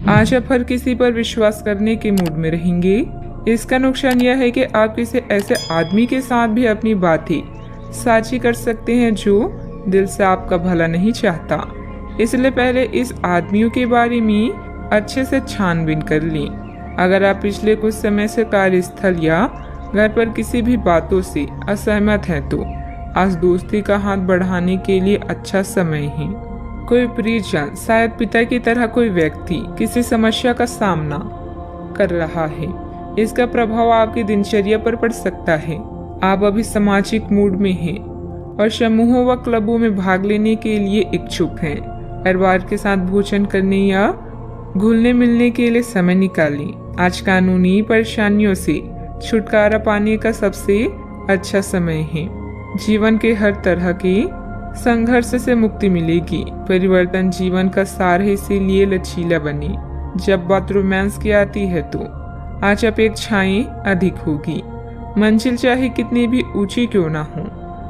आज आप हर किसी पर विश्वास करने के मूड में रहेंगे। इसका नुकसान यह है कि आप किसी ऐसे आदमी के साथ भी अपनी बातें साझी कर सकते हैं जो दिल से आपका भला नहीं चाहता। इसलिए पहले इस आदमियों के बारे में अच्छे से छानबीन कर लें। अगर आप पिछले कुछ समय से कार्यस्थल या घर पर किसी भी बातों से असहमत हैं तो आज दोस्ती का हाथ बढ़ाने के लिए अच्छा समय है। कोई परिजन, शायद पिता की तरह कोई व्यक्ति किसी समस्या का सामना कर रहा है। इसका प्रभाव आपकी दिनचर्या पर पड़ सकता है। आप अभी सामाजिक मूड में हैं और समूहों व क्लबों में भाग लेने के लिए इच्छुक हैं। परिवार के साथ भोजन करने या घुलने मिलने के लिए समय निकालें। आज कानूनी परेशानियों से छुटकारा पाने का सबसे अच्छा समय है। जीवन के हर तरह के संघर्ष से मुक्ति मिलेगी। परिवर्तन जीवन का सार है, इसीलिए लचीला बने। जब बात रोमांस की आती है तो आज अपेक्षाएं अधिक होगी। मंजिल चाहे कितनी भी ऊंची क्यों ना हो,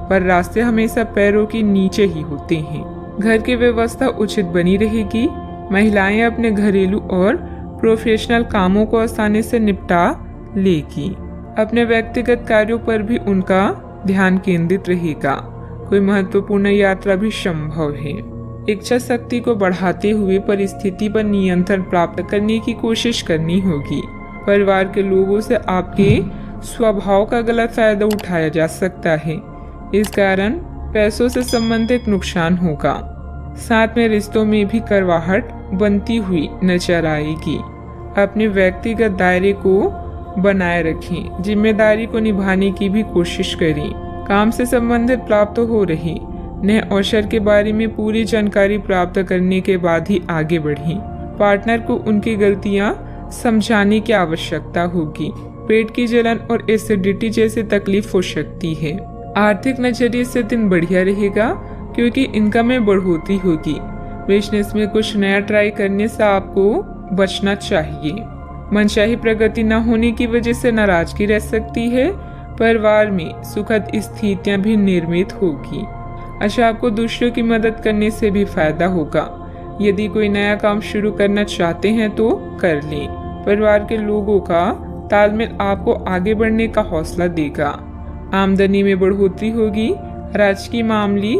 पर रास्ते हमेशा पैरों के नीचे ही होते हैं। घर की व्यवस्था उचित बनी रहेगी। महिलाएं अपने घरेलू और प्रोफेशनल कामों को आसानी से निपटा लेगी। अपने व्यक्तिगत कार्यों पर भी उनका ध्यान केंद्रित रहेगा। कोई महत्वपूर्ण यात्रा भी संभव है। इच्छा शक्ति को बढ़ाते हुए परिस्थिति पर नियंत्रण प्राप्त करने की कोशिश करनी होगी। परिवार के लोगों से आपके स्वभाव का गलत फायदा उठाया जा सकता है। इस कारण पैसों से संबंधित नुकसान होगा। साथ में रिश्तों में भी कड़वाहट बनती हुई नजर आएगी। अपने व्यक्तिगत दायरे को बनाए रखें। जिम्मेदारी को निभाने की भी कोशिश करें। काम से संबंधित प्राप्त हो रही नए अवसर के बारे में पूरी जानकारी प्राप्त करने के बाद ही आगे बढ़ें। पार्टनर को उनकी गलतियां समझाने की आवश्यकता होगी। पेट की जलन और एसिडिटी जैसी तकलीफ हो सकती है। आर्थिक नजरिए से दिन बढ़िया रहेगा क्योंकि इनकम में बढ़ोतरी होगी। बिजनेस में कुछ नया ट्राई करने से आपको बचना चाहिए। मनचाही प्रगति न होने की वजह से नाराजगी रह सकती है। परिवार में सुखद स्थितियां भी निर्मित होगी। अच्छा, आपको दूसरों की मदद करने से भी फायदा होगा। यदि कोई नया काम शुरू करना चाहते हैं तो कर लें। परिवार के लोगों का तालमेल आपको आगे बढ़ने का हौसला देगा। आमदनी में बढ़ोतरी होगी। राजकीय मामले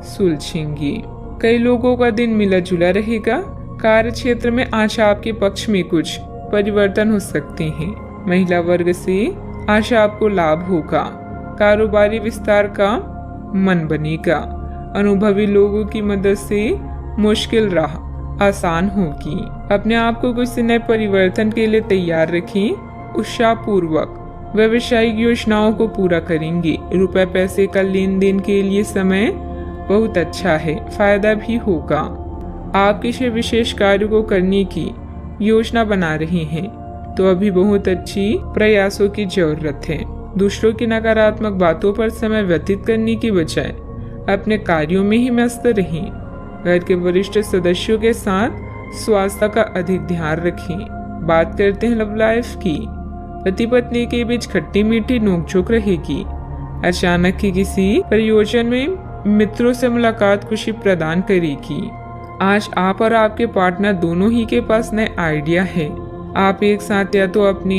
सुलझेंगे। कई लोगों का दिन मिला जुला रहेगा। कार्य क्षेत्र में आज आपके पक्ष में कुछ परिवर्तन हो सकते हैं। महिला वर्ग से आज आपको लाभ होगा। कारोबारी विस्तार का मन बनेगा। अनुभवी लोगों की मदद से मुश्किल राह आसान होगी। अपने आप को कुछ नए परिवर्तन के लिए तैयार रखें। उत्साहपूर्वक व्यावसायिक योजनाओं को पूरा करेंगे। रुपए पैसे का लेन देन के लिए समय बहुत अच्छा है। फायदा भी होगा। आप किसी विशेष कार्य को करने की योजना बना रहे हैं तो अभी बहुत अच्छी प्रयासों की जरूरत है। दूसरों की नकारात्मक बातों पर समय व्यतीत करने की बजाय अपने कार्यों में ही मस्त रहें। घर के वरिष्ठ सदस्यों के साथ स्वास्थ्य का अधिक ध्यान रखें। बात करते हैं लव लाइफ की। पति पत्नी के बीच खट्टी मीठी नोकझोंक रहेगी। अचानक ही किसी प्रयोजन में मित्रों से मुलाकात खुशी प्रदान करेगी। आज आप और आपके पार्टनर दोनों ही के पास नए आइडिया है। आप एक साथ या तो अपने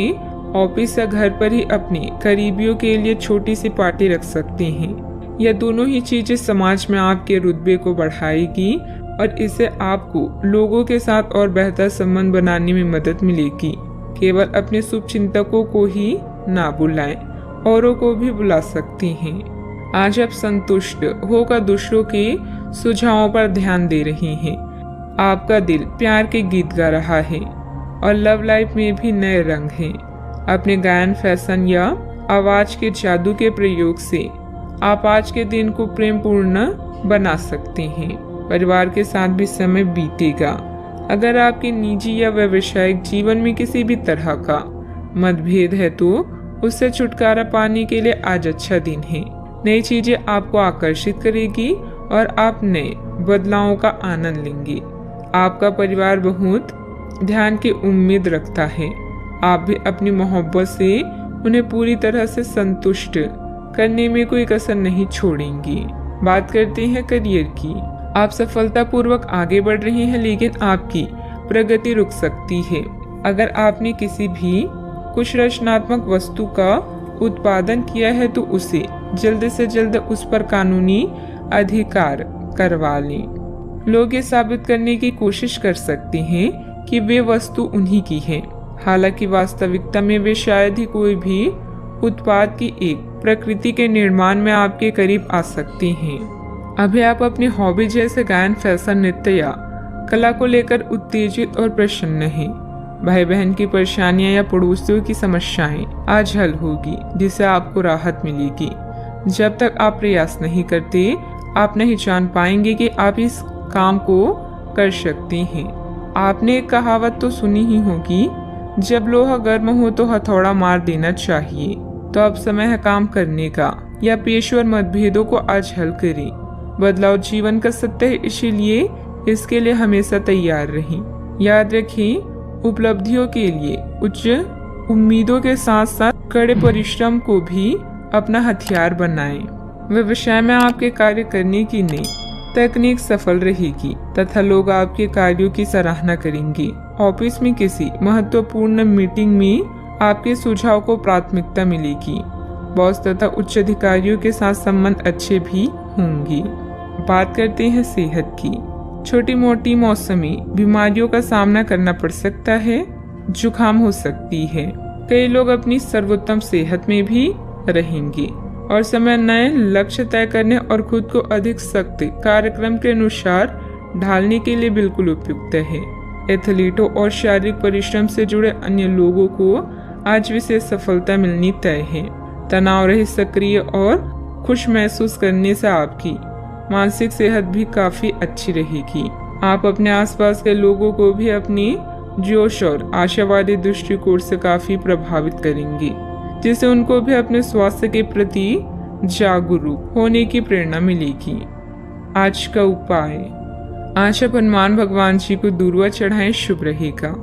ऑफिस या घर पर ही अपने करीबियों के लिए छोटी सी पार्टी रख सकते हैं। यह दोनों ही चीजें समाज में आपके रुतबे को बढ़ाएगी और इससे आपको लोगों के साथ और बेहतर संबंध बनाने में मदद मिलेगी। केवल अपने शुभ चिंतकों को ही ना बुलाएं, औरों को भी बुला सकते हैं। आज आप संतुष्ट होकर दूसरों के सुझावों पर ध्यान दे रहे हैं। आपका दिल प्यार के गीत गा रहा है और लव लाइफ में भी नए रंग हैं। अपने गायन, फैशन या आवाज के जादू के प्रयोग से आप आज के दिन को प्रेमपूर्ण बना सकते हैं। परिवार के साथ भी समय बीतेगा। अगर आपके निजी या व्यावसायिक जीवन में किसी भी तरह का मतभेद है तो उससे छुटकारा पाने के लिए आज अच्छा दिन है। नई चीजें आपको आकर्षित करेगी और आप नए बदलावों का आनंद लेंगे। आपका परिवार बहुत ध्यान की उम्मीद रखता है। आप भी अपनी मोहब्बत से उन्हें पूरी तरह से संतुष्ट करने में कोई कसर नहीं छोड़ेंगी। बात करते हैं करियर की। आप सफलतापूर्वक आगे बढ़ रहे हैं, लेकिन आपकी प्रगति रुक सकती है। अगर आपने किसी भी कुछ रचनात्मक वस्तु का उत्पादन किया है तो उसे जल्द से जल्द उस पर कानूनी अधिकार करवा लें। लोग ये साबित करने की कोशिश कर सकते हैं कि वे वस्तु उन्हीं की है, हालांकि वास्तविकता में वे शायद ही कोई भी उत्पाद की एक प्रकृति के निर्माण में आपके करीब आ सकते हैं। अभी आप अपनी हॉबी जैसे गायन, फैशन, नृत्य या कला को लेकर उत्तेजित और प्रसन्न हैं। भाई बहन की परेशानियां या पड़ोसियों की समस्याएं आज हल होगी, जिससे आपको राहत मिलेगी। जब तक आप प्रयास नहीं करते, आप नहीं जान पाएंगे कि आप इस काम को कर सकते हैं। आपने एक कहावत तो सुनी ही होगी, जब लोहा गर्म हो तो हथौड़ा मार देना चाहिए। तो अब समय है काम करने का, या पेशेवर मतभेदों को आज हल करें। बदलाव जीवन का सत्य है, इसीलिए इसके लिए हमेशा तैयार रहें। याद रखें, उपलब्धियों के लिए उच्च उम्मीदों के साथ साथ कड़े परिश्रम को भी अपना हथियार बनाएं। व्यवसाय में आपके कार्य करने की नई तकनीक सफल रहेगी तथा लोग आपके कार्यों की सराहना करेंगे। ऑफिस में किसी महत्वपूर्ण मीटिंग में आपके सुझाव को प्राथमिकता मिलेगी। बॉस तथा उच्च अधिकारियों के साथ संबंध अच्छे भी होंगे। बात करते हैं सेहत की। छोटी मोटी मौसमी बीमारियों का सामना करना पड़ सकता है, जुकाम हो सकती है। कई लोग अपनी सर्वोत्तम सेहत में भी रहेंगे और समय नए लक्ष्य तय करने और खुद को अधिक सख्त कार्यक्रम के अनुसार ढालने के लिए बिल्कुल उपयुक्त है। एथलीटों और शारीरिक परिश्रम से जुड़े अन्य लोगों को आज विशेष सफलता मिलनी तय है। तनाव रहित, सक्रिय और खुश महसूस करने से आपकी मानसिक सेहत भी काफी अच्छी रहेगी। आप अपने आसपास के लोगों को भी अपनी जोश और आशावादी दृष्टिकोण से काफी प्रभावित करेंगे, जिससे उनको भी अपने स्वास्थ्य के प्रति जागरूक होने की प्रेरणा मिलेगी। आज का उपाय, आज आप हनुमान भगवान जी को दूर्वा चढ़ाएं, शुभ रहेगा।